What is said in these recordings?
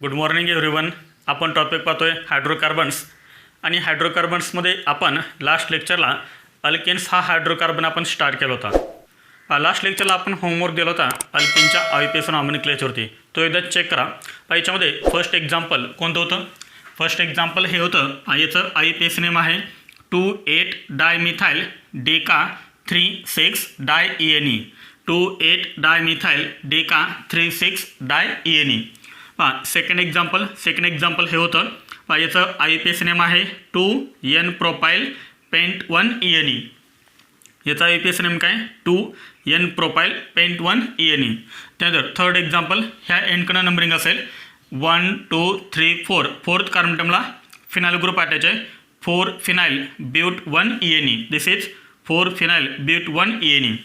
Good morning everyone. आपण topic पाहतोय hydrocarbons आणि हायड्रोकार्बन्समध्ये आपण लास्ट लेक्चरला अल्केन्स हा हायड्रोकार्बन आपण स्टार्ट केला होता. लास्ट लेक्चरला आपण होमवर्क दिला होता अल्केनच्या आयपीएस नॉमेनक्लेचरवरती. तो एकदा चेक करा. याच्यामध्ये फर्स्ट एक्झाम्पल कोणतं होतं? फर्स्ट एक्झाम्पल हे होतं. याचं आयपीएस नेम आहे 2,8 dimethyl deca 3,6 diene. 2,8 dimethyl deca 3,6 diene. Second example हे होतं. याचं आयपीएस नेम आहे 2N प्रोपाईल पेंट 1ENE. याचा आयपीएस नेम काय? 2N profile paint 1ENE. त्यानंतर थर्ड एक्झाम्पल ह्या एंडकडं नंबरिंग असेल 1 2 3 4. फोर्थ कार्बनटमला फिनाइल ग्रुप अटॅच आहे. 4 phenyl but 1ENE. This is 4 phenyl but 1ENE.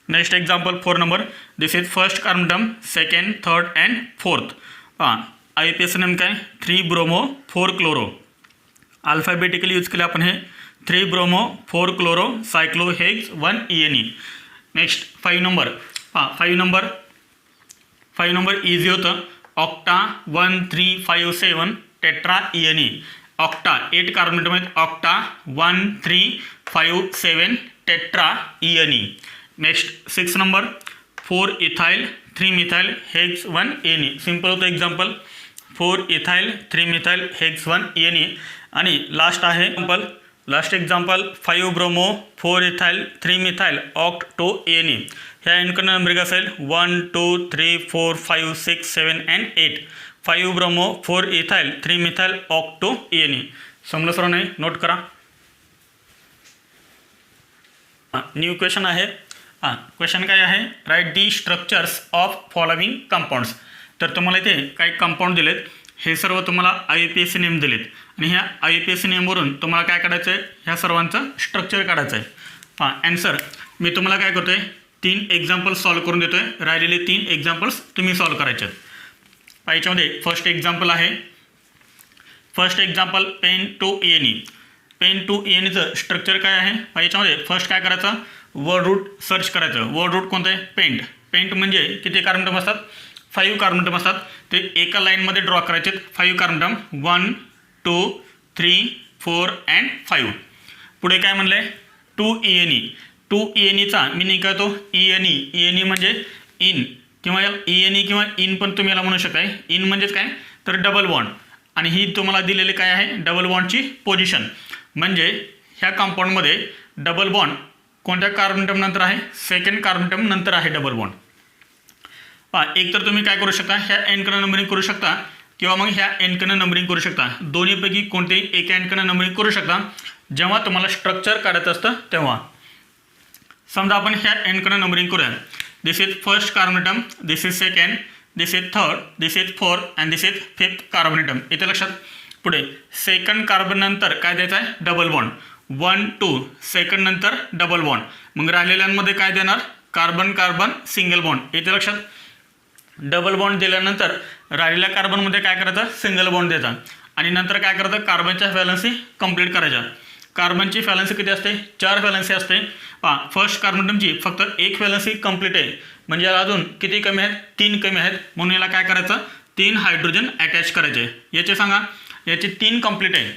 Next example 4 number. This is first carbon atom, second, third and fourth. IUPAC name काय? 3 bromo 4 chloro. Alphabetically use केले आपण हे 3 bromo 4 chloro cyclohex 1ENE. Next 5 number. 5 number easy होतं. Octa 1357 tetra ENE. Octa 8 carbon आहेत. Octa 1357 tetra ENE. Next 6 number 4 ethyl 3 methyl hex 1ENE. Simple होतं example 4 ethyl 3 methyl hex 1ENE. आणि last आहे last example 5 bromo 4 ethyl 3 methyl oct 2ENE. ह्या एंडकडनं numbering असेल 1 2 3 4 5 6 7 and 8. 5 bromo 4 ethyl 3 methyl oct 2ENE. समजलं सर्व नाही? नोट करा. न्यू क्वेश्चन आहे. क्वेश्चन काय आहे? Write the structures of following compounds. तर तुम्हाला इथे काही कंपाऊंड दिलेत. हे सर्व तुम्हाला IUPAC नेम दिलेत आणि ह्या IUPAC नेमवरून तुम्हाला काय काढायचं आहे? ह्या सर्वांचं स्ट्रक्चर काढायचं आहे. ॲन्सर मी तुम्हाला काय करतो आहे? 3 एक्झाम्पल्स सॉल्व करून देतो आहे. राहिलेले 3 एक्झाम्पल्स तुम्ही सॉल्व करायचे आहेत. याच्यामध्ये फर्स्ट एक्झाम्पल आहे. First example pent 2ENE. Pent 2ENEचं स्ट्रक्चर काय आहे? याच्यामध्ये फर्स्ट काय करायचं? वर्ड रूट सर्च करायचं. वर्ड रूट कोणतं आहे? पेंट. पेंट म्हणजे किती कार्बनटम असतात? 5 कार्बनटम असतात. ते एका लाईनमध्ये ड्रॉ करायचे. 5 कार्बनटम 1 2 3 4 अँड 5. पुढे काय म्हणलं आहे? 2ENE. 2ENEचा मिनिंग काय होतो? ENE म्हणजे इन किंवा ENE किंवा इन पण तुम्ही याला म्हणू शकाय. इन म्हणजेच काय? तर डबल बॉन्ड. आणि ही तुम्हाला दिलेली काय आहे? डबल बॉन्डची पोझिशन. म्हणजे ह्या कंपाऊंडमध्ये डबल बॉन्ड कोणत्या कार्बनटम नंतर आहे? सेकंड कार्बनटम नंतर आहे डबल बॉन्ड. एक तर तुम्ही काय करू शकता? ह्या एंडकडनं नंबरिंग करू शकता किंवा मग ह्या एंडकडनं नंबरिंग करू शकता. दोन्हीपैकी कोणतेही एका एंडकडनं नंबरिंग करू शकता. जेव्हा तुम्हाला स्ट्रक्चर काढायचं असतं तेव्हा. समजा आपण ह्या एंडकडनं नंबरिंग करूया. This is first carbon atom, this is second, this is third, this is fourth and this is fifth carbon atom. इथे लक्षात. पुढे सेकंड कार्बन नंतर काय द्यायचं आहे? Double bond. 1 2 सेकंड नंतर डबल बॉन्ड. मग राहिलेल्यांमध्ये काय देणार? Carbon carbon single bond. इथे लक्षात. डबल बॉन्ड दिल्यानंतर राहिलेल्या कार्बनमध्ये काय करायचं? सिंगल बॉन्ड द्यायचा. आणि नंतर काय करायचं? कार्बनच्या व्हॅलन्सी कंप्लीट करायच्या. कार्बनची व्हॅलन्सी किती असते? 4 व्हॅलन्सी असते. फर्स्ट कार्बनटमची फक्त 1 व्हॅलन्सी कंप्लीट आहे. म्हणजे याला अजून किती कमी आहेत? 3 कमी आहेत. म्हणून याला काय करायचं? 3 हायड्रोजन अटॅच करायचे. याचे सांगा. याचे 3 कंप्लीट आहे.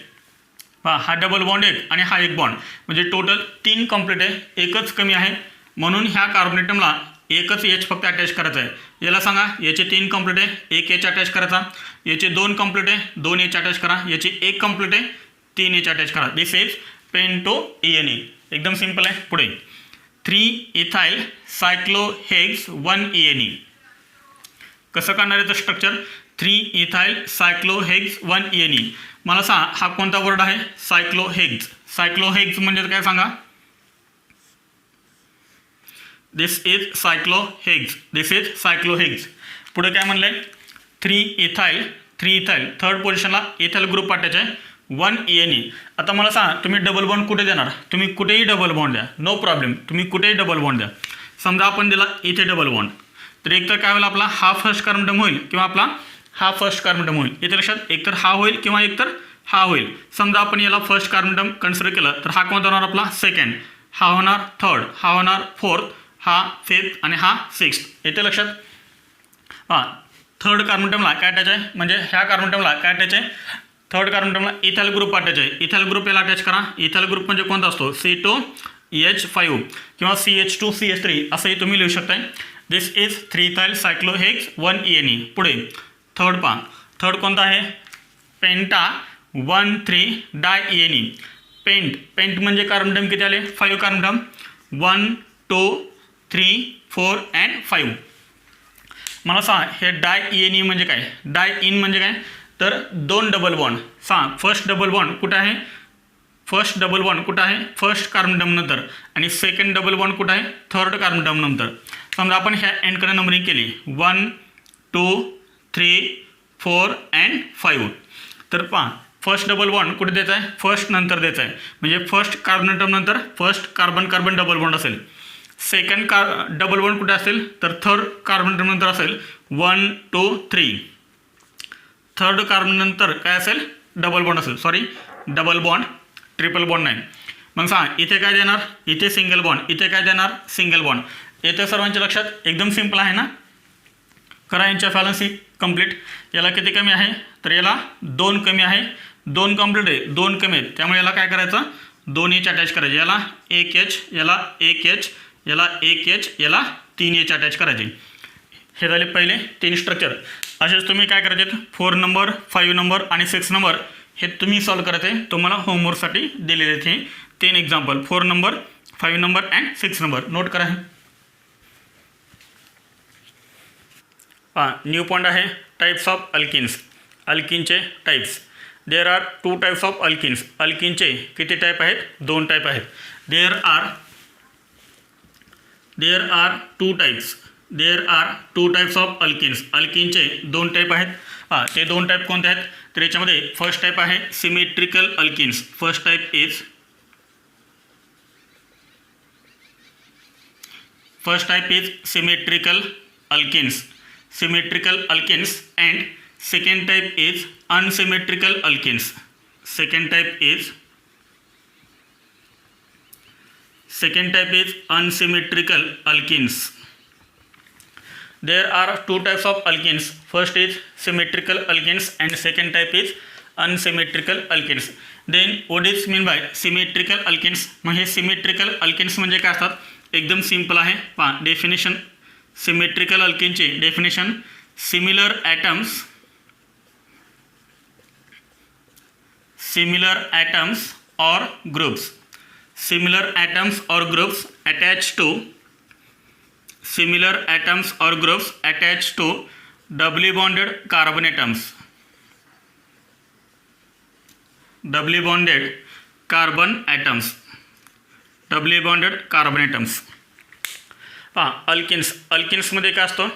हा डबल बॉन्ड 1 आणि हा 1 बॉन्ड म्हणजे टोटल 3 कंप्लीट आहे. एकच कमी आहे. म्हणून ह्या कार्बनेटमला एकच एच फक्त अटॅच करायचं आहे. याला सांगा. याचे 3 कंप्लीट आहे. 1 एच अटॅच करायचा. याचे 2 कंप्लीट आहे. 2 एच अटॅच करा. याचे 1 कंप्लीट आहे. 3 एच अटॅच करा. दिस इज पेंटो-ENE. एकदम सिंपल आहे. पुढे 3 इथाइल सायक्लोहेक्स 1ENE. कसं करणार आहे स्ट्रक्चर? 3 ethyl सायक्लोहेक्स 1ENE. मला सांगा हा कोणता वर्ड आहे? सायक्लोहेक्स. सायक्लोहेक्स म्हणजे काय सांगा? This is cyclohex. This is cyclohex. पुढे काय म्हणलं आहे? 3 इथाइल थर्ड पोझिशनला इथाइल ग्रुप अटॅच आहे 1ENE. आता मला सांगा तुम्ही डबल बॉन्ड कुठे देणार? तुम्ही कुठेही डबल बॉन्ड द्या. No problem. तुम्ही कुठेही डबल बॉन्ड द्या. समजा आपण दिला इथे डबल बॉन्ड. तर एकतर काय होईल? आपला हा फर्स्ट कार्बनटम होईल किंवा आपला हा फर्स्ट कार्बनटम होईल. इथे लक्षात. एकतर हा होईल किंवा एकतर हा होईल. समजा आपण याला फर्स्ट कार्बनटम कन्सिडर केलं तर हा कोणता होणार? आपला सेकंड. हा होणार थर्ड. हा होणार फोर्थ. हा फिफ्थ आणि हा सिक्स्थ. येते लक्षात. थर्ड कार्बन टर्मला काय अटॅच आहे, म्हणजे ह्या कार्बन टर्मला काय अटॅच आहे, थर्ड कार्बन टर्मला इथाइल ग्रुप अटॅच आहे. इथाइल ग्रुप याला अटॅच करा. इथाइल ग्रुप म्हणजे कोणता असतो, C2H5 किंवा CH2CH3 असंही तुम्ही लिहू शकताय. दिस इज 3-इथाइल सायक्लोहेक्स 1-ENE. पुढे थर्ड पहा, थर्ड कोणता आहे, पेंटा 1,3-डाय-ENE. पेंट म्हणजे कार्बन टर्म किती आले, 5 कार्बन टर्म, 1 2 3 4 अँड 5. मला सांग हे डाय-ENE म्हणजे काय, डाय-इन म्हणजे काय, तर 2 डबल बॉन्ड. सांग फर्स्ट डबल बॉन्ड कुठं आहे, फर्स्ट डबल बॉन्ड कुठं आहे, फर्स्ट कार्बन टर्म नंतर, आणि सेकंड डबल बॉन्ड कुठं आहे, थर्ड कार्बन टर्म नंतर. समजा आपण ह्या एंडकडे नंबरिंग केली 1 2 3 4 अँड 5. तर पहा फर्स्ट डबल बॉन्ड कुठे द्यायचा आहे, फर्स्ट नंतर द्यायचा आहे, म्हणजे फर्स्ट कार्बन टर्म नंतर first carbon carbon double bond असेल. सेकंड डबल बॉन्ड कुठे असेल, तर थर्ड कार्बन टर्म नंतर असेल 1 2 3. थर्ड कार्बन नंतर काय असेल, डबल बॉन्ड असेल, sorry double bond, triple bond नाही. मग सांग इथे काय देणार, इथे सिंगल बॉन्ड, इथे काय देणार, सिंगल बॉन्ड. येते सर्वांच्या लक्षात, एकदम सिंपल आहे ना. करा यांच्या बॅलन्स कंप्लीट. याला किती कमी आहे, तर याला 2 कमी आहे, 2 कंप्लीट आहे, 2 कमी आहेत, त्यामुळे याला काय करायचं, 2 H अटॅच करायचे. याला 1 H, याला 1 H, याला 1 H, याला 3 H अटॅच करायचे. हे झाले पहिले 3 स्ट्रक्चर. असेच तुम्ही काय करायचे, 4 नंबर 5 नंबर आणि 6 नंबर हे तुम्ही सॉल्व करायचे. तुम्हाला होमवर्कसाठी दिलेले हे 3 example, 4 number 5 number and 6 number. Note करा. न्यू पॉइंट आहे टाइप्स ऑफ अल्किन्स. अल्किनचे types. There are 2 types of alkenes. अल्किनचे किती टाईप आहेत, 2 टाईप आहेत. There are 2 types. There are 2 types of alkenes. अल्किनचे 2 टाईप आहेत. ते 2 टाईप कोणते आहेत, तर याच्यामध्ये फर्स्ट टाईप आहे symmetrical alkenes. First type is symmetrical alkenes. Symmetrical alkenes. And second type is unsymmetrical alkenes. Second type is unsymmetrical alkenes. There are 2 types of alkenes. First is symmetrical alkenes and second type is unsymmetrical alkenes. Then what is mean by symmetrical alkenes? मग हे symmetrical alkenes म्हणजे काय असतात, एकदम simple आहे. पहा definition. Symmetrical अल्केनचे definition, similar atoms or groups attached to doubly bonded carbon atoms. Doubly bonded carbon atoms. पहा अल्किन्समध्ये काय असतो,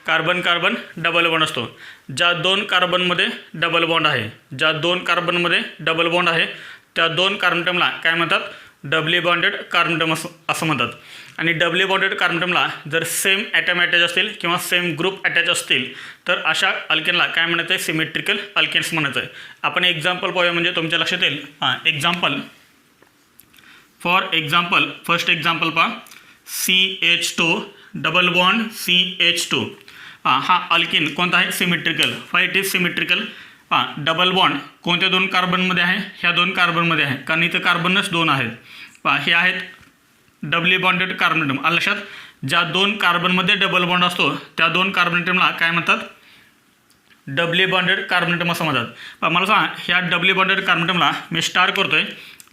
कार्बन कार्बन डबल बॉन्ड असतो. ज्या 2 कार्बनमध्ये डबल बॉन्ड आहे, त्या 2 कार्बन टर्मला काय म्हणतात, डबली बॉन्डेड कार्बन टर्म असं म्हणतात. आणि डबली बॉन्डेड कार्बन टर्मला जर सेम ॲटम अटॅच असतील किंवा सेम ग्रुप अटॅच असतील तर अशा अल्केनला काय म्हणायचं आहे, सिमेट्रिकल अल्केन्स म्हणायचं आहे. आपण एक्झाम्पल पाहूया म्हणजे तुमच्या लक्षात येईल. Example, for example first example पहा, CH2 डबल बॉन्ड CH2. हा अल्किन कोणता आहे, symmetrical. It is symmetrical. Double bond कोणत्या 2 कार्बनमध्ये आहे, ह्या 2 कार्बनमध्ये आहे, कारण इथं कार्बनच 2 आहेत. हे आहेत डबली बॉन्डेड कार्बन टर्म. लक्षात, ज्या 2 कार्बनमध्ये डबल बॉन्ड असतो त्या 2 कार्बन टर्मला काय म्हणतात, डबली बॉन्डेड कार्बन टर्म असं म्हणतात. मला सांगा ह्या डबली बॉन्डेड कार्बन टर्मला मी स्टार करतोय.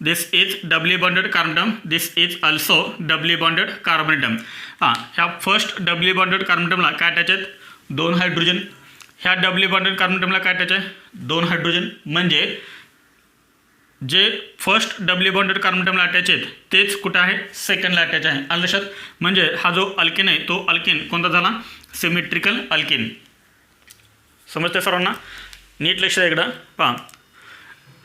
This is doubly bonded carbon atom, this is also doubly bonded carbon atom. ह्या फर्स्ट डबली बॉन्डेड कार्बन टर्मला काय अटॅच आहेत, 2 हायड्रोजन. ह्या डबली बॉन्डेड कार्बन टर्मला काय अटॅच आहे, 2 हायड्रोजन. म्हणजे जे फर्स्ट डबली बॉन्डेड कार्बन टर्मला अटॅच आहेत तेच कुठं आहे, सेकंडला अटॅच आहे. लक्षात, म्हणजे हा जो अल्केन आहे तो अल्केन कोणता झाला, सिमेट्रिकल अल्केन. समजते सर्वांना, नीट लक्ष द्या इकडं. पहा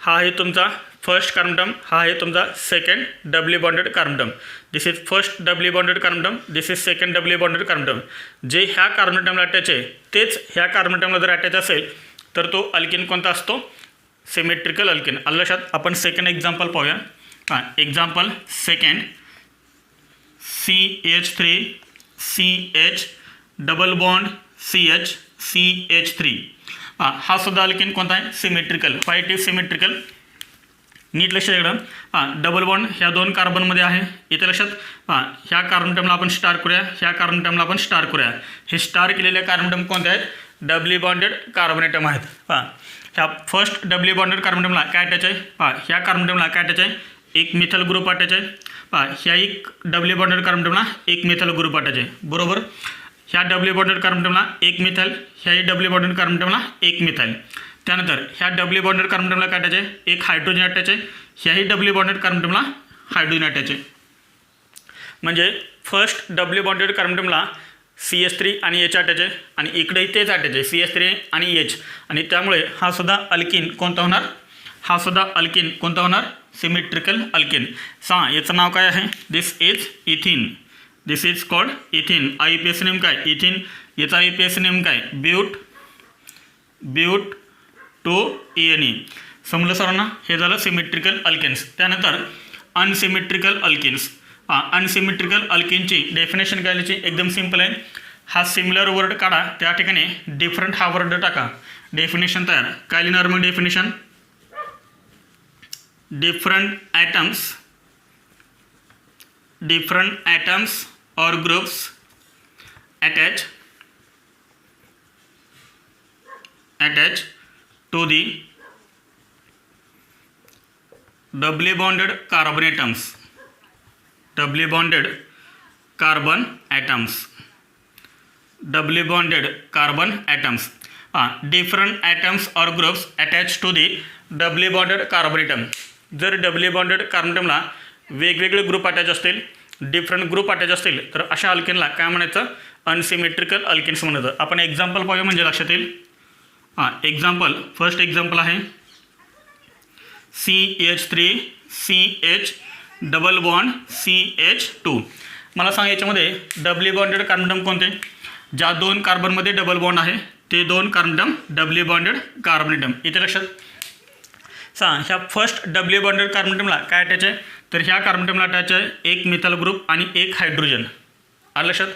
हा आहे तुमचा फर्स्ट कार्बन टर्म, हा आहे तुमचा second Dabali bonded carbon atom. This is first doubly bonded carbon atom, this is second Dabali bonded carbon term. जे ह्या कार्बन टर्मला अटॅच आहे तेच ह्या कार्बन टर्मला जर अटॅच असेल तर तो अल्केन कोणता असतो, सिमेट्रिकल अल्केन. लक्षात, आपण सेकंड एक्झाम्पल पाहूया. Example second, CH3 CH double bond CH CH3 हा सुद्धा अल्केन कोणता आहे symmetrical. Why it is symmetrical नीट लक्षात इकडं डबल बॉन्ड ह्या दोन कार्बनमध्ये आहे. इथे लक्षात ह्या कार्बन टर्मला आपण स्टार करूया, ह्या कार्बन टर्मला आपण स्टार करूया. हे स्टार केलेले कार्बन टर्म कोणते आहेत डबली बॉन्डेड कार्बन ॲटम आहेत. ह्या फर्स्ट डबली बॉन्डेड कार्बन टर्मला काय अटॅच आहे ह्या कार्बन टर्मला काय अटॅच आहे एक मिथाइल ग्रुप अटॅच आहे. ह्या एक डबली बॉन्डेड कार्बन टर्मला एक मिथाइल ग्रुप अटॅच आहे बरोबर. ह्या डबली बॉन्डेड कार्बन टर्मला एक मिथाइल, ह्याही डबली बॉन्डेड कार्बन टर्मला एक मिथाइल. त्यानंतर ह्या डबली बॉन्डेड कार्बन टर्मला काय अटॅच आहे एक हायड्रोजन अटॅच आहे. ह्याही डबली बॉन्डेड कार्बन टर्मला हायड्रोजन अटॅच आहे. म्हणजे फर्स्ट डबली बॉन्डेड कार्बन टर्मला CH3 आणि H अटॅच आहे आणि इकडेही तेच अटॅच आहे CH3 आणि H. आणि त्यामुळे हा सुद्धा अल्किन कोणता होणार हा सुद्धा अल्किन कोणता होणार सिमेट्रिकल अल्किन. याचं नाव काय आहे this is ethene. This is called ethene. IUPAC name काय इथिन. याचा IUPAC नेम काय ब्यूट 2ENE. समजलं सर्वांना हे झालं सिमेट्रिकल अल्केन्स. त्यानंतर अनसिमेट्रिकल अल्केन्स. अनसिमेट्रिकल अल्केनची डेफिनेशन काय लिहायची एकदम सिम्पल आहे. हा सिमिलर वर्ड काढा त्या ठिकाणी डिफरंट हा वर्ड टाका डेफिनेशन तयार. काय लिहिणार मग definition different atoms or groups attached to the doubly bonded carbon atoms. Doubly bonded carbon atoms. Different atoms or groups attached to the doubly bonded carbon atom. जर डबली बॉन्डेड कार्बन टर्मला वेगवेगळे group attach असतील different group attach असतील तर अशा अल्केनला काय म्हणायचं unsymmetrical alkanes म्हणायचं. आपण एक्झाम्पल पाहूया म्हणजे लक्षात येईल. एक्झाम्पल फर्स्ट एक्झाम्पल आहे CH3 CH double bond CH2. मला सांगा याच्यामध्ये डबली बॉन्डेड कार्बन टर्म कोणते ज्या दोन कार्बनमध्ये डबल बॉन्ड आहे ते दोन कार्बन टर्म डबली बॉन्डेड कार्बन टर्म. इथे लक्षात ह्या फर्स्ट डबली बॉन्डेड कार्बन टर्मला काय अटॅच आहे तर ह्या कार्बन टर्मला अटॅच आहे एक मिथाइल ग्रुप आणि एक हायड्रोजन. आलं लक्षात.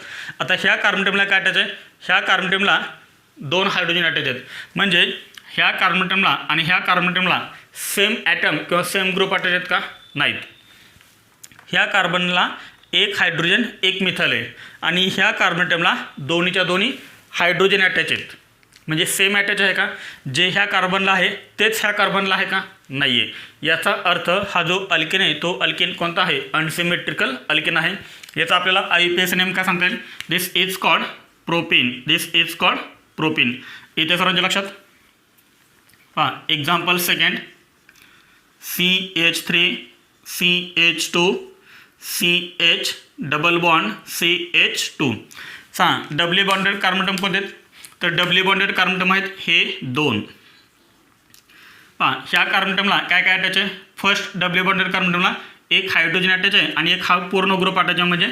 आता ह्या कार्बन टर्मला काय अटॅच आहे ह्या कार्बन टर्मला दोन हायड्रोजन अटॅच आहेत. म्हणजे ह्या कार्बन टर्मला आणि ह्या कार्बन टर्मला सेम ॲटम किंवा सेम ग्रुप अटॅच आहेत का नाहीत. ह्या कार्बनला एक हायड्रोजन एक मिथाइल आहे आणि ह्या कार्बन टर्मला दोन्हीच्या दोन्ही हायड्रोजन अटॅच आहेत. म्हणजे सेम अटॅच आहे का जे ह्या कार्बनला आहे तेच ह्या कार्बनला आहे का नाही आहे. याचा अर्थ हा जो अल्केन आहे तो अल्केन कोणता आहे अनसिमेट्रिकल अल्केन आहे. याचा आपल्याला IUPAC नेम काय सांगता येईल दिस इज कॉल्ड प्रोपीन. इथे सर्वांच्या लक्षात example second CH3 CH2 CH double bond CH2. डबली बॉन्डेड कार्बन टर्म कोणते तर डबली बॉन्डेड कार्बन टर्म आहेत हे दोन. ह्या कार्बन टर्मला काय काय अटॅच आहे फर्स्ट डबली बॉन्डेड कार्बन टर्मला एक हायड्रोजन अटॅच आहे आणि एक हा पूर्ण ग्रुप अटॅच आहे म्हणजे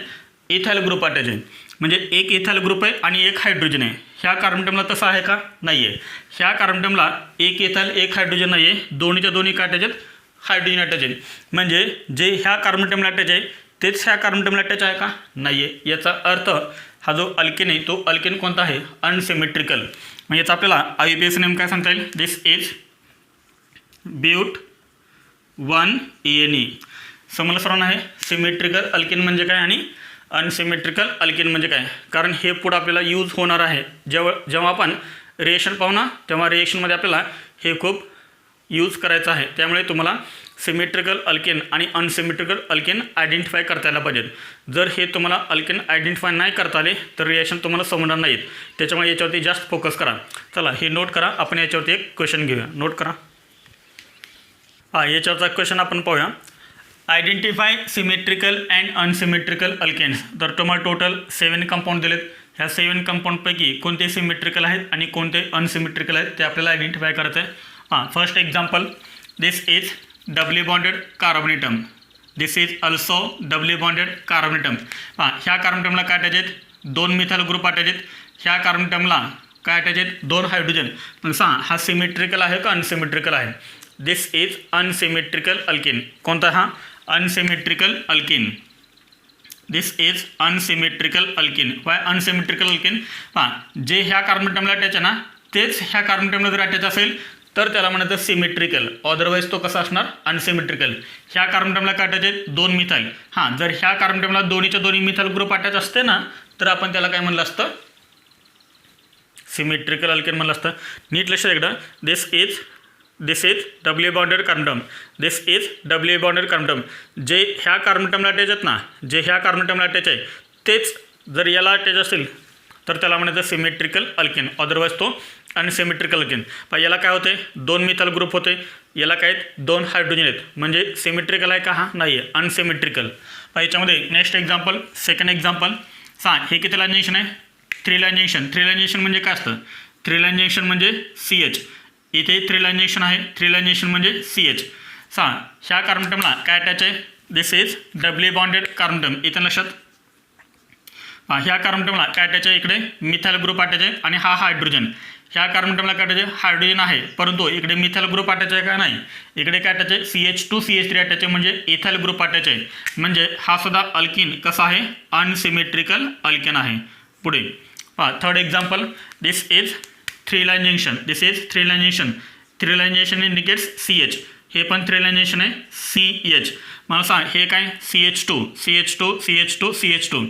इथाइल ग्रुप अटॅच आहे. म्हणजे एक इथाइल ग्रुप आहे आणि एक हायड्रोजन आहे. ह्या कार्बन टर्मला तसं आहे का नाही आहे. ह्या कार्बन टर्मला एक इथाइल एक हायड्रोजन नाही आहे दोन्हीच्या दोन्ही काय अटॅच आहेत हायड्रोजन अटॅच आहे. म्हणजे जे ह्या कार्बन टर्मला अटॅच आहे तेच ह्या कार्बन टर्मला अटॅच आहे का नाही आहे. याचा अर्थ हा जो अल्केन आहे तो अल्केन कोणता आहे अनसिमेट्रिकल. मग याचा आपल्याला IUPAC नेम काय सांगता येईल दिस इज ब्यूट 1ENE. समजलं सर्वांना आहे सिमेट्रिकल अल्केन म्हणजे काय आणि अनसिमेट्रिकल अल्केन म्हणजे काय. कारण हे पुढं आपल्याला यूज होणार आहे जेव्हा आपण रिएक्शन पाहू ना तेव्हा रिएक्शनमध्ये आपल्याला हे खूप यूज करायचं आहे. त्यामुळे तुम्हाला सिमेट्रिकल अल्केन आणि अनसिमेट्रिकल अल्केन आयडेंटिफाय करता यायला पाहिजेत. जर हे तुम्हाला अल्केन आयडेंटिफाय नाही करता आले तर रिएक्शन तुम्हाला समजणार नाहीत. त्याच्यामुळे याच्यावरती जास्त फोकस करा. चला हे नोट करा. आपण याच्यावरती एक क्वेश्चन घेऊया. नोट करा. याच्यावरचा क्वेश्चन आपण पाहूया. Identify symmetrical and unsymmetrical alkenes. तर तुम्हाला टोटल 7 कंपाऊंड दिलेत. ह्या 7 कंपाऊंडपैकी कोणते सिमेट्रिकल आहेत आणि कोणते अनसिमेट्रिकल आहेत ते आपल्याला आयडेंटिफाय करायचं आहे. First example this is doubly bonded carbon atom. This is also doubly bonded carbon atom. ह्या कार्बन टर्मला काय अटॅच आहेत दोन मिथाइल ग्रुप अटॅच आहेत. ह्या कार्बन टर्मला काय अटॅच आहेत दोन हायड्रोजन. पण हा सिमेट्रिकल आहे का अनसिमेट्रिकल आहे. This is unsymmetrical alkane. कोणता हा unsymmetrical alkane. This is unsymmetrical alkene. Y unsymmetrical alkene? हां, जे ह्या कार्बन ॲटमला अटॅच आहे ना तेच ह्या कार्बन ॲटमला जर अटॅच असेल तर त्याला म्हणायचं सिमेट्रिकल. अदरवाईज तो कसा असणार? अनसिमेट्रिकल. ह्या कार्बन ॲटमला काय अटॅच आहे? 2 मिथाईल. हां, जर ह्या कार्बन ॲटमला दोन्हीच्या दोन्ही मिथाईल ग्रुप अटॅच असते ना तर आपण त्याला काय म्हणलं असतं? सिमेट्रिकल अल्केन म्हणलं असतं. नीट लक्षात एकदा. This is doubly bonded carbon. This is doubly bonded carbon. जे ह्या कार्बन ॲटमला अटॅच आहेत ना, जे ह्या कार्बन ॲटमला अटॅच आहे तेच जर याला अटॅच असेल तर त्याला म्हणायचं सिमेट्रिकल अल्केन. अदरवाईज तो अनसिमेट्रिकल अल्केन. पण याला काय होते? 2 मिथाईल ग्रुप होते. याला काय 2 हायड्रोजन आहेत. म्हणजे सिमेट्रिकल आहे का? हा नाही आहे, अनसिमेट्रिकल. पण याच्यामध्ये नेक्स्ट एक्झाम्पल, सेकंड एक्झाम्पल. हे किती लाईन जंक्शन आहे? 3 लाईन जंक्शन. 3 लाईन जंक्शन म्हणजे काय असतं? 3 लाईन जंक्शन म्हणजे CH. इथे 3 लाईन जंक्शन आहे. 3 लाईन जंक्शन म्हणजे CH. ह्या कार्बन ॲटमला काय अटॅच आहे? This is doubly bonded carbon atom. इथे लक्षात. ह्या कार्बन ॲटमला काय अटॅच आहे? इकडे मिथाईल ग्रुप अटॅच आहे आणि हा हायड्रोजन. ह्या कार्बन ॲटमला काय अटॅच आहे? हायड्रोजन आहे, परंतु इकडे मिथाईल ग्रुप अटॅच आहे का? नाही. इकडे काय अटॅच आहे? CH2CH3 अटॅच आहे, म्हणजे इथाईल ग्रुप अटॅच आहे. म्हणजे हा सुद्धा अल्किन कसा आहे? अनसिमेट्रिकल अल्केन आहे. पुढे third example. This is 3 line junction. This is 3 line junction. 3 line junction indicates CH. हे पण 3 लाईन जंक्शन आहे CH. मला सांग हे काय? CH2 CH2 CH2 CH2.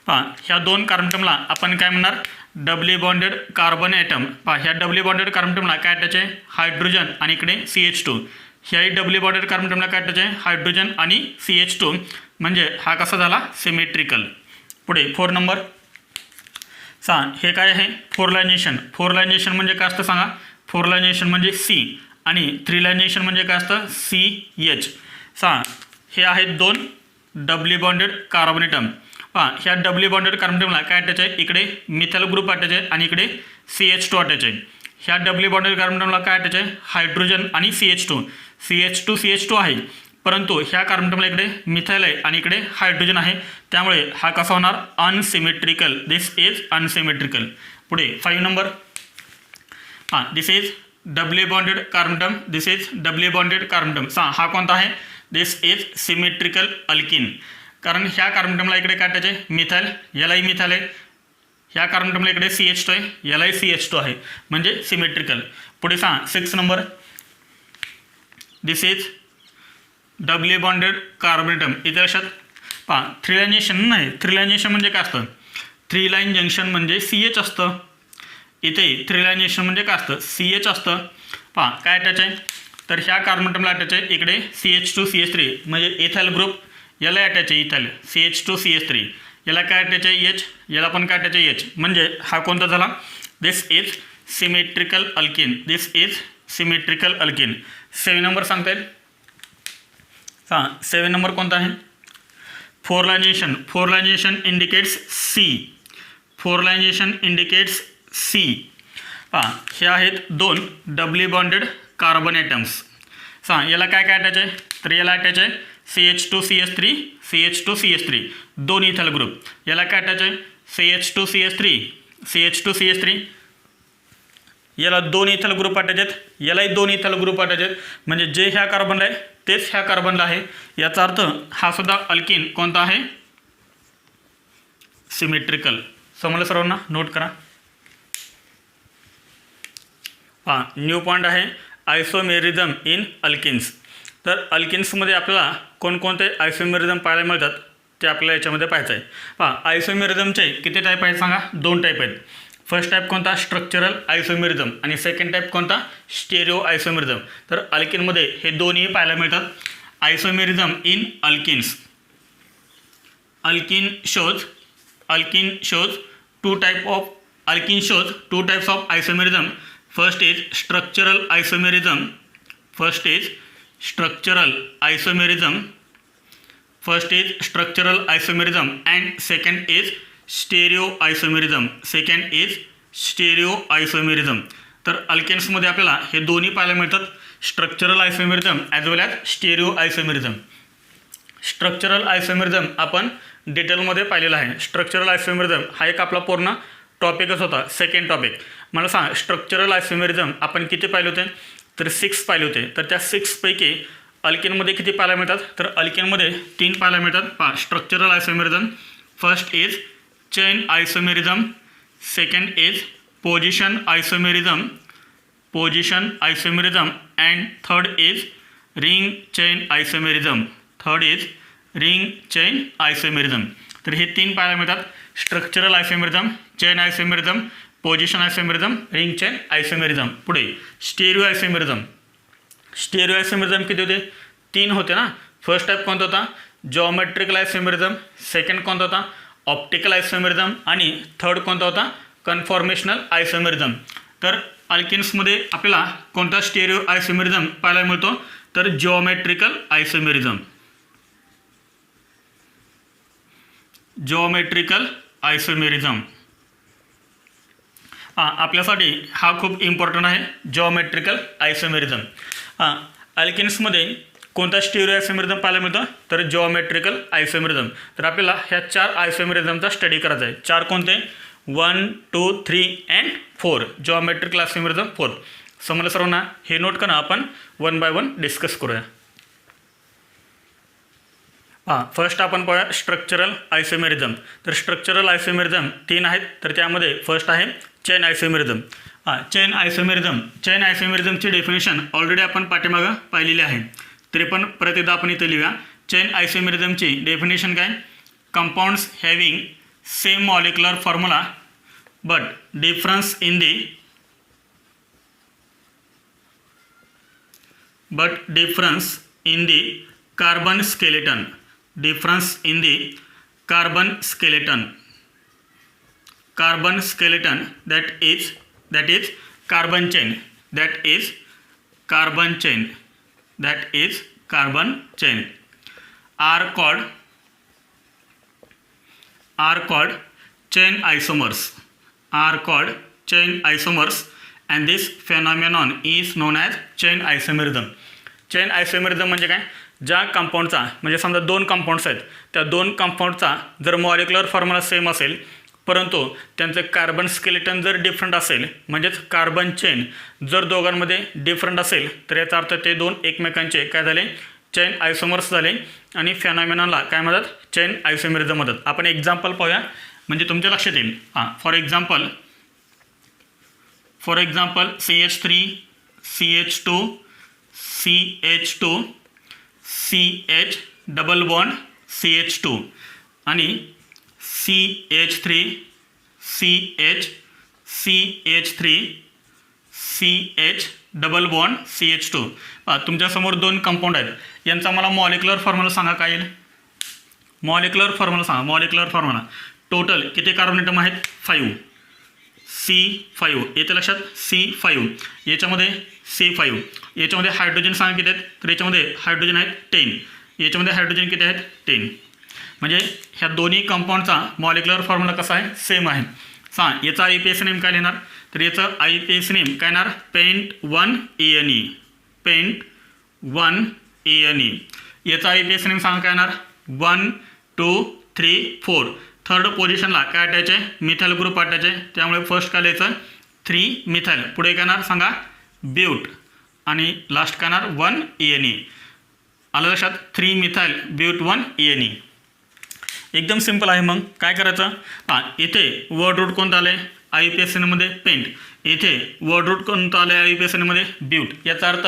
ह्या 2 कार्बन ॲटमला आपण काय म्हणणार? Doubly bonded carbon atom. ह्या डब्ल्यू बॉन्डेड कार्बन ॲटमला काय अटॅच आहे? हायड्रोजन आणि इकडे CH2. ह्याही डब्ल्यू बॉन्डेड कार्बन ॲटमला काय अटॅच आहे? हायड्रोजन आणि CH2. म्हणजे हा कसा झाला? सिमेट्रिकल. पुढे 4 नंबर. हे काय आहे? 4 लाईन जंक्शन. 4 लाईन जंक्शन म्हणजे काय असतं सांगा? 4 लाईन जंक्शन म्हणजे C आणि 3 लाईन जंक्शन म्हणजे काय असतं? CH. हे आहेत 2 डब्ल्यू बॉन्डेड कार्बन ॲटम. ह्या डब्ल्यू बॉन्डेड कार्बन ॲटमला काय अटॅच आहे? इकडे मिथाईल ग्रुप अटॅच आहे आणि इकडे CH2 अटॅच आहे. ह्या डब्ल्यू बॉन्डेड कार्बन ॲटमला काय अटॅच आहे? हायड्रोजन आणि CH2. CH2 आहे, परंतु ह्या कार्बन ॲटमला इकडे मिथाईल आहे आणि इकडे हायड्रोजन आहे. त्यामुळे हा कसा होणार? अनसिमेट्रिकल. This is unsymmetrical. पुढे 5 number. This is doubly bonded carbon atom. This is doubly bonded carbon atom. हा कोणता आहे? This is symmetrical alkene. कारण ह्या कार्बन ॲटमला इकडे काय अटॅच आहे? मिथाईल. यालाही मिथाईल आहे. ह्या कार्बन ॲटमला इकडे CH2 आहे. यालाही CH2 आहे, म्हणजे सिमेट्रिकल. पुढे 6 number. This is doubly bonded carbon atom. इथे लक्षात 3 लाईन जंक्शन नाही. 3 लाईन जंक्शन म्हणजे काय असतं? 3 लाईन जंक्शन म्हणजे CH असतं. इथे 3 लाईन जंक्शन म्हणजे काय असतं? CH असतं. काय अटॅच आहे? तर ह्या कार्बन ॲटमला अटॅच आहे इकडे CH2CH3, म्हणजे इथाईल ग्रुप. याला अटॅच आहे इथाईल CH2CH3. याला काय अटॅच आहे? H. याला पण काय अटॅच आहे? H. म्हणजे हा कोणता झाला? This is symmetrical alkene. This is symmetrical alkene. 7 number सांगता येईल. 7 नंबर कोणता आहे? 4 line junction. 4 line junction indicates C. 4 line junction indicates C. हे आहेत 2 डब्ल्यू बॉन्डेड कार्बन ॲटम्स. याला काय काय अटॅच आहे? तर याला अटॅच आहे CH2CH3 CH2CH3 2 इथाईल ग्रुप. याला काय अटॅच आहे? CH2CH3 CH2CH3. याला 2 इथाईल ग्रुप अटॅच आहेत. यालाही 2 इथाईल ग्रुप अटॅच आहेत. म्हणजे जे ह्या कार्बनला आहे तेच ह्या कार्बनला आहे. याचा अर्थ हा सुद्धा अल्किन कोणता आहे? सिमेट्रिकल. समजलं सर्वांना? नोट करा. न्यू पॉईंट आहे आयसोमेरिझम इन अल्किन्स. तर अल्किन्समध्ये आपल्याला कोणकोणते आयसोमेरिझम पाहायला मिळतात ते आपल्याला याच्यामध्ये पाहायचं आहे. आयसोमेरिझमचे किती टाईप आहेत सांगा? 2 टाईप आहेत. फर्स्ट टाईप कोणता? Structural isomerism. आणि सेकंड टाईप कोणता? Stereo isomerism. तर अल्किनमध्ये हे दोन्ही पाहायला मिळतात. Isomerism in alkenes. Alkene shows 2 types of isomerism. First is structural isomerism. And second is stereoisomerism. तर अल्केन्समध्ये आपल्याला हे दोन्ही पाहायला मिळतात, structural isomerism as well as stereo isomerism. Structural isomerism आपण डिटेलमध्ये पाहिलेला आहे. स्ट्रक्चरल आयसोमेरिझम हा एक आपला पूर्ण टॉपिकच होता, सेकंड टॉपिक. मला सांग, स्ट्रक्चरल आयसोमेरिझम आपण किती पाहिले होते? तर 6 पाहिले होते. तर त्या 6 पैकी अल्केनमध्ये किती पाहायला मिळतात? तर अल्केनमध्ये 3 पाहायला मिळतात. पहा, structural isomerism. First is chain isomerism, second is position isomerism and third is ring chain isomerism. तर हे 3 पाहायला मिळतात. Structural isomerism, chain isomerism, position isomerism, ring chain isomerism. पुढे स्टेरिओ आयसोमेरिझम. स्टेरिओ आयसोमेरिझम किती होते? 3 होते ना. फर्स्ट टाईप कोणता होता? Geometrical isomerism. सेकंड कोणता होता? Optical isomerism. आणि थर्ड कोणता होता? Conformational isomerism. तर अल्केन्समध्ये आपल्याला कोणता स्टेरिओ आयसोमेरिझम पाहायला मिळतो? तर जॉमेट्रिकल आयसोमेरिझम. आपल्यासाठी हा खूप इम्पॉर्टंट आहे, जॉमेट्रिकल आयसोमेरिझम. अल्केन्समध्ये कोणता स्टेरिओ आयसोमेरिझम पाहायला मिळतं? तर जॉमेट्रिकल आयसोमेरिझम. तर आपल्याला ह्या 4 आयसोमेरिझमचा स्टडी करायचा आहे. 4 कोणते? 1, 2, 3 अँड 4. Geometrical isomerism 4. समजलं सर्वांना? हे नोट करा, आपण 1 बाय 1 डिस्कस करूया. फर्स्ट आपण पाहूया स्ट्रक्चरल आयसोमेरिझम. तर स्ट्रक्चरल आयसोमेरिझम 3 आहेत. तर त्यामध्ये फर्स्ट आहे चेन आयसोमेरिझम. चेन आयसोमेरिझमची डेफिनेशन ऑलरेडी आपण पाठीमागं पाहिलेली आहे. तरी पण परत एकदा आपण इथे लिहूया. चेन आयसोमेरिझमची डेफिनेशन काय? Compounds having same molecular formula but difference in the carbon skeleton. Difference in the carbon skeleton. That is carbon chain. Are called chain isomers. And this phenomenon is known as chain isomerism. Chain isomerism म्हणजे काय? ज्या कंपाऊंडचा, म्हणजे समजा 2 compounds आहेत, त्या 2 कंपाऊंडचा जर molecular formula same असेल परंतु त्यांचं कार्बन स्केलेटन जर डिफरंट असेल, म्हणजेच कार्बन चेन जर दोघांमध्ये डिफरंट असेल, तर याचा अर्थ ते 2 एकमेकांचे काय झाले? चेन आयसोमर्स झाले. आणि फेनॉमेनॉनला काय म्हणतात? चेन आयसोमेरिझम म्हणतात. आपण एक्झाम्पल पाहूया म्हणजे तुमच्या लक्षात येईल. For example CH3 CH2 CH double bond CH2 आणि CH3 CH double bond CH2. तुमच्यासमोर 2 कंपाऊंड आहेत. यांचा मला मॉलिक्युलर फॉर्म्युला सांगा. काय येईल? मॉलिक्युलर फॉर्म्युला टोटल किती कार्बन ॲटम आहेत? 5. C5 येते लक्षात? C5. याच्यामध्ये C5. याच्यामध्ये हायड्रोजन सांगा किती आहेत? तर याच्यामध्ये हायड्रोजन आहेत 10. याच्यामध्ये हायड्रोजन किती आहेत? 10. म्हणजे ह्या दोन्ही कंपाऊंडचा मॉलिक्युलर फॉर्म्युला कसा आहे? सेम आहे. याचा IUPAC नेम काय लिहिणार? तर याचं IUPAC नेम काय येणार? Paint 1ANE. याचा IUPAC नेम सांगा काय येणार? 1, 2, 3, 4. थर्ड पोझिशनला काय अटॅच आहे? मिथाइल ग्रुप अटॅच आहे. त्यामुळे फर्स्ट काय लिहायचं? 3 मिथाइल. पुढे काय येणार सांगा? ब्यूट. आणि लास्ट काय येणार? 1ANE. आलं लक्षात? 3 मिथाइल ब्यूट 1ANE. एकदम सिंपल आहे. मग काय करायचं? इथे वर्ड रूट कोणतं आलं आहे? IUPAC नेममध्ये पेंट. इथे वर्ड रूट कोणतं आलं आहे? IUPAC नेममध्ये ब्यूट. याचा अर्थ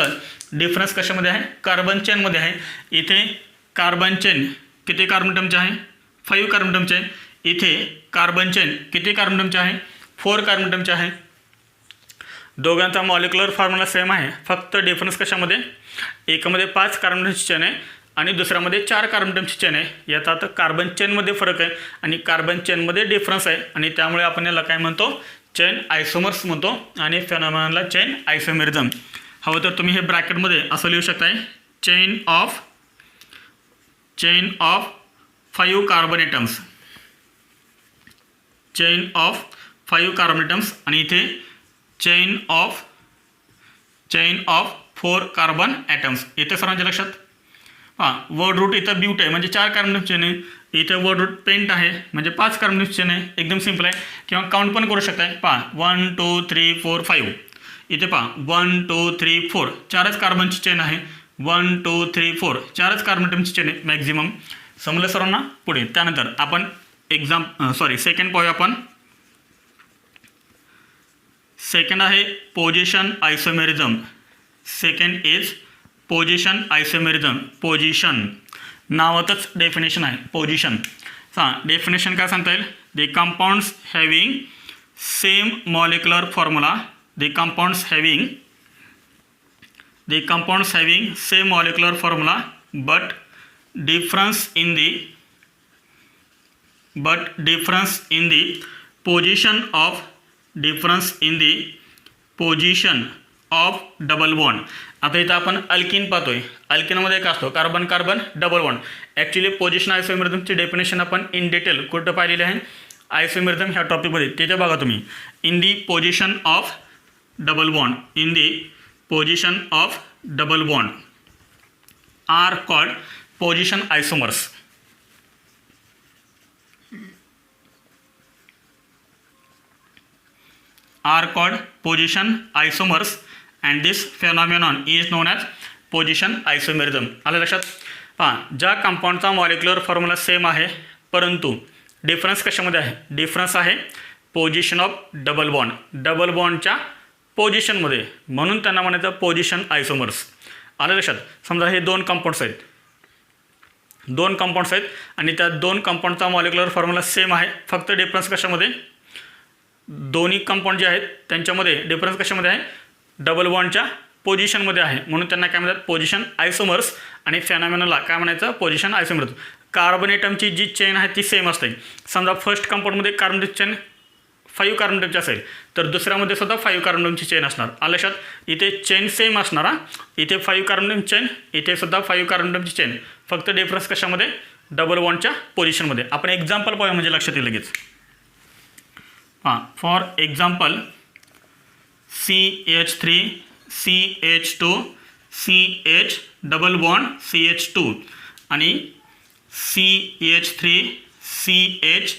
डिफरन्स कशामध्ये आहे? कार्बन चेनमध्ये आहे. इथे कार्बन चेन किती कार्बन ॲटमचे आहे? 5 कार्बन ॲटमचे आहे. इथे कार्बन चेन किती कार्बन ॲटमचे आहे? 4 कार्बन ॲटमचे आहे. दोघांचा मॉलिक्युलर फॉर्म्युला सेम आहे. फक्त डिफरन्स कशामध्ये? एकामध्ये 5 कार्बन ॲटमची चेन आहे आणि दुसऱ्यामध्ये 4 कार्बन ॲटमची चेन आहे. याचा अर्थ कार्बन चेनमध्ये फरक आहे आणि कार्बन चेनमध्ये डिफरन्स आहे आणि त्यामुळे आपण याला काय म्हणतो? चेन आयसोमर्स म्हणतो आणि फेनॉमेनॉनला चेन आयसोमेरिझम. हवं तर तुम्ही हे ब्रॅकेटमध्ये असं लिहू शकताय, chain of 5 carbon atoms. Chain of 5 carbon atoms आणि इथे चेन ऑफ 4 कार्बन ॲटम्स. इथे सर्वांच्या लक्षात? वर्ड रूट इथं ब्यूट आहे म्हणजे 4 कार्बन चेन आहे. इथे वर्ड रूट पेंट आहे म्हणजे 5 कार्बन चेन आहे. एकदम सिंपल आहे. किंवा काउंट पण करू शकताय. 1, 2, 3, 4, 5. इथे 1, 2, 3, 4 4च कार्बनची चेन आहे. 1 2 3 4 चारच कार्बन ॲटमची चेन आहे मॅक्झिमम. समजलं सर्वांना? पुढे त्यानंतर आपण सेकंड पाहूया आपण. सेकंड आहे position isomerism. Second is position isomerism. Position नावातच डेफिनेशन आहे पोझिशन. डेफिनेशन काय सांगता येईल? The compounds having same molecular formula. The compounds having same molecular formula but difference in the position of double bond. आता इथं आपण alkene पाहतोय. अल्किनमध्ये काय असतो? Carbon carbon double bond. Actually position आयसोमेरिझमची डेफिनेशन आपण इन डिटेल कुठं पाहिलेली आहे? आयसोमेरिझम ह्या टॉपिकमध्ये. तिथे बघा तुम्ही. In the position of double bond. In the position of double bond are called position isomers. are called position isomers and this phenomenon is known as position isomerism. आलं लक्षात? ज्या कंपाऊंडचा मॉलिक्युलर फॉर्म्युला सेम आहे परंतु difference कशामध्ये आहे? Difference आहे position of double bond. Double बॉन्डच्या पोझिशनमध्ये, म्हणून त्यांना म्हणायचं पोझिशन आयसोमर्स. आलं लक्षात? समजा हे दोन कंपाऊंड्स आहेत आणि त्या दोन कंपाऊंडचा मॉलिक्युलर फॉर्म्युला सेम आहे, फक्त डिफरन्स कशामध्ये? दोन्ही कंपाऊंड जे आहेत त्यांच्यामध्ये डिफरन्स कशामध्ये आहे? डबल बॉन्डच्या पोझिशनमध्ये आहे, म्हणून त्यांना काय म्हणतात? पोझिशन आयसोमर्स. आणि फेनॉमेनला काय म्हणायचं? पोझिशन आयसोमर्स. कार्बन ॲटमची जी चेन आहे ती सेम असते. समजा फर्स्ट कंपाऊंडमध्ये कार्बन चेन 5 कार्बन ॲटमची असेल तर दुसऱ्यामध्ये सुद्धा 5 कार्बन ॲटमची चेन असणार. आलं लक्षात? इथे चेन सेम असणार. इथे 5 कार्बन ॲटम चेन, इथे सुद्धा 5 कार्बन ॲटमची चेन, फक्त डिफरन्स कशामध्ये? डबल बॉन्डच्या पोझिशनमध्ये. आपण एक्झाम्पल पाहूया म्हणजे लक्षात येईल लगेच. For example CH3 CH2 CH double bond CH2 आणि CH3 CH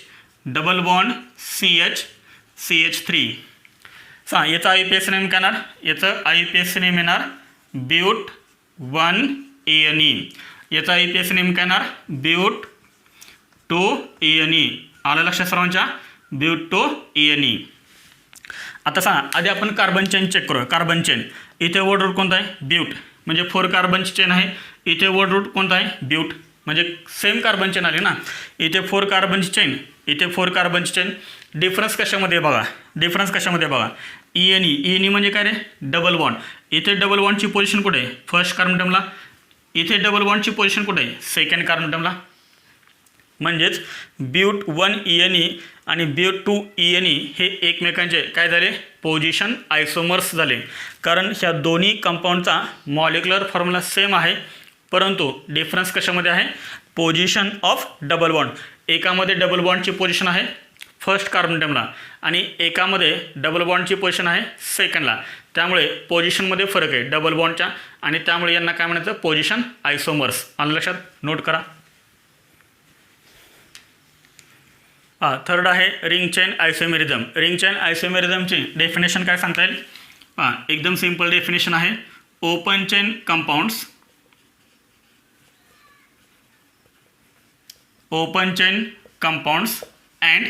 double bond CH3. याचा IUPAC नेम काय येणार? याचं IUPAC नेम येणार ब्यूट 1ANE. याचा IUPAC नेम काय येणार? ब्यूट 2ANE. आलं लक्षात सर्वांच्या? ब्यूट 2ANE. आता सांगा, आधी आपण कार्बन चेन चेक करूया. कार्बन चेन इथे वर्ड रूट कोणता आहे? ब्यूट, म्हणजे 4 कार्बनची चेन आहे. इथे वर्ड रूट कोणता आहे? ब्यूट, म्हणजे सेम कार्बन चेन आली ना. इथे 4 कार्बनची चेन, इथे 4 कार्बनची चेन. डिफरन्स कशामध्ये बघा? डिफरन्स कशामध्ये बघा? ENE म्हणजे काय रे? Double bond. इथे डबल बॉन्डची पोझिशन कुठे आहे? फर्स्ट कार्बन ॲटमला. इथे डबल बॉन्डची पोझिशन कुठे आहे? सेकंड कार्बन ॲटमला. म्हणजेच ब्यूट 1ENE आणि ब्यूट 2ENE हे एकमेकांचे काय झाले? पोझिशन आयसोमर्स झाले. कारण ह्या दोन्ही कंपाऊंडचा मॉलिक्युलर फॉर्म्युला सेम आहे, परंतु डिफरन्स कशामध्ये आहे? Position of double bond. एकामध्ये डबल बॉन्डची पोझिशन आहे फर्स्ट कार्बन ॲटमला आणि एकामध्ये डबल बॉन्डची पोझिशन आहे सेकंडला. त्यामुळे पोझिशनमध्ये फरक आहे डबल बॉन्डच्या, आणि त्यामुळे यांना काय म्हणायचं? Position isomers. आलं लक्षात? नोट करा. थर्ड आहे ring chain isomerism. Ring chain आयसोमेरिझमची डेफिनेशन काय सांगता येईल? एकदम सिंपल डेफिनेशन आहे. Open chain compounds, open chain compounds and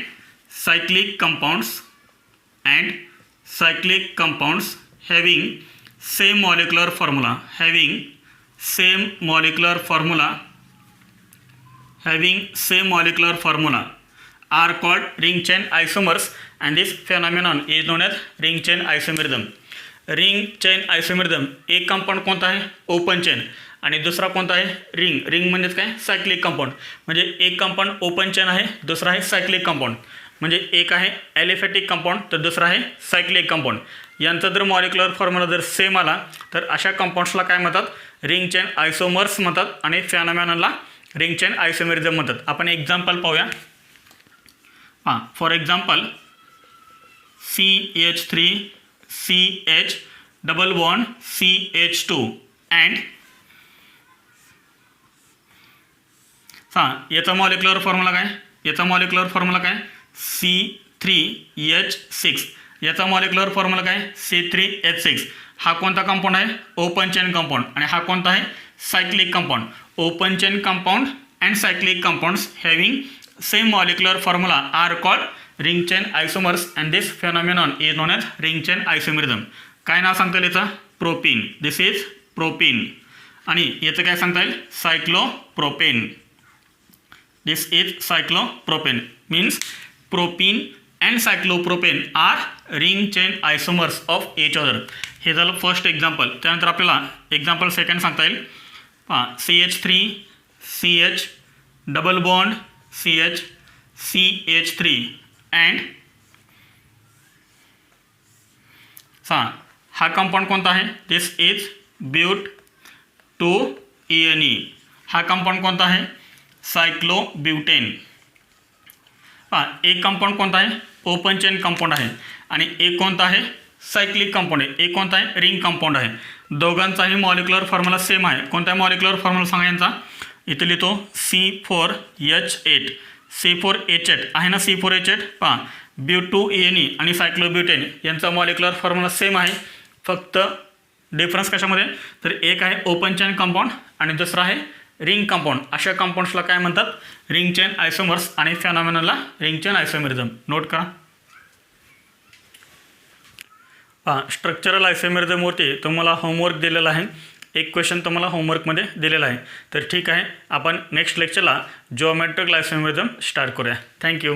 cyclic compounds having same molecular formula are called ring chain isomers and this phenomenon is known as ring chain isomerism. Ring chain isomerism एक compound कोणता आहे? Open chain. आणि दुसरा कोणता आहे? Ring. Ring म्हणजेच काय? Cyclic compound. म्हणजे एक कंपाऊंड ओपन चेन आहे, दुसरा आहे सायक्लिक कंपाऊंड. म्हणजे एक आहे ॲलिफॅटिक कंपाऊंड तर दुसरा आहे सायक्लिक कंपाऊंड. यांचा जर मॉलिक्युलर फॉर्म्युला जर सेम आला तर अशा कंपाऊंड्सला काय म्हणतात? रिंग चेन आयसोमर्स म्हणतात आणि फेनॉमेननला रिंग चेन आयसोमेरिझम म्हणतात. आपण एक्झाम्पल पाहूया. For example CH3 CH double bond CH2 and याचा मॉलिक्युलर फॉर्म्युला काय? याचा मॉलिक्युलर फॉर्म्युला काय? C3H6. याचा मॉलिक्युलर फॉर्म्युला काय? C3H6. हा कोणता कंपाऊंड आहे? Open chain compound. आणि हा कोणता आहे? Cyclic compound. Open chain compound and cyclic compounds having same molecular formula are called ring chain isomers and this phenomenon is known as ring chain isomerism. काय नाव सांगता येईल याचं? प्रोपीन. This is propene. आणि याचं काय सांगता येईल? Cyclopropane. This is cyclopropane. Means propene and cyclopropane are ring chain isomers of each other. हे झालं फर्स्ट एक्झाम्पल. त्यानंतर आपल्याला एक्झाम्पल सेकंड सांगता येईल. पहा, CH3 CH double bond CH CH3 and हा कंपाऊंड कोणता आहे? This is ब्यूट 2ENE. हा कंपाऊंड कोणता आहे? सायक्लोब्युटेन. पहा, एक कंपाऊंड कोणता आहे? ओपन चेन कंपाऊंड आहे. आणि एक कोणता आहे? सायक्लिक कंपाऊंड आहे. एक कोणता आहे? रिंग कंपाऊंड आहे. दोघांचाही मॉलिक्युलर फॉर्म्युला सेम आहे. कोणता मॉलिक्युलर फॉर्म्युला सांगा यांचा? इथे लिहितो C4H8. C4H8 आहे ना, C4H8. पहा, ब्यूट 2ENE आणि सायक्लोब्युटेन यांचा मॉलिक्युलर फॉर्म्युला सेम आहे. फक्त डिफरन्स कशामध्ये? तर एक आहे ओपन चेन कंपाऊंड आणि दुसरा आहे रिंग कंपाऊंड. अशा कंपाऊंड्सला काय म्हणतात? रिंग चेन आयसोमर्स आणि फेनॉमेननला रिंग चेन आयसोमेरिझम. नोट करा. स्ट्रक्चरल आयसोमेरिझमवरती तुम्हाला होमवर्क दिलेला आहे. एक क्वेश्चन तुम्हाला होमवर्कमध्ये दिलेला आहे. तर ठीक आहे, आपण नेक्स्ट लेक्चरला जिओमेट्रिक आयसोमेरिझम स्टार्ट करूया. थँक्यू.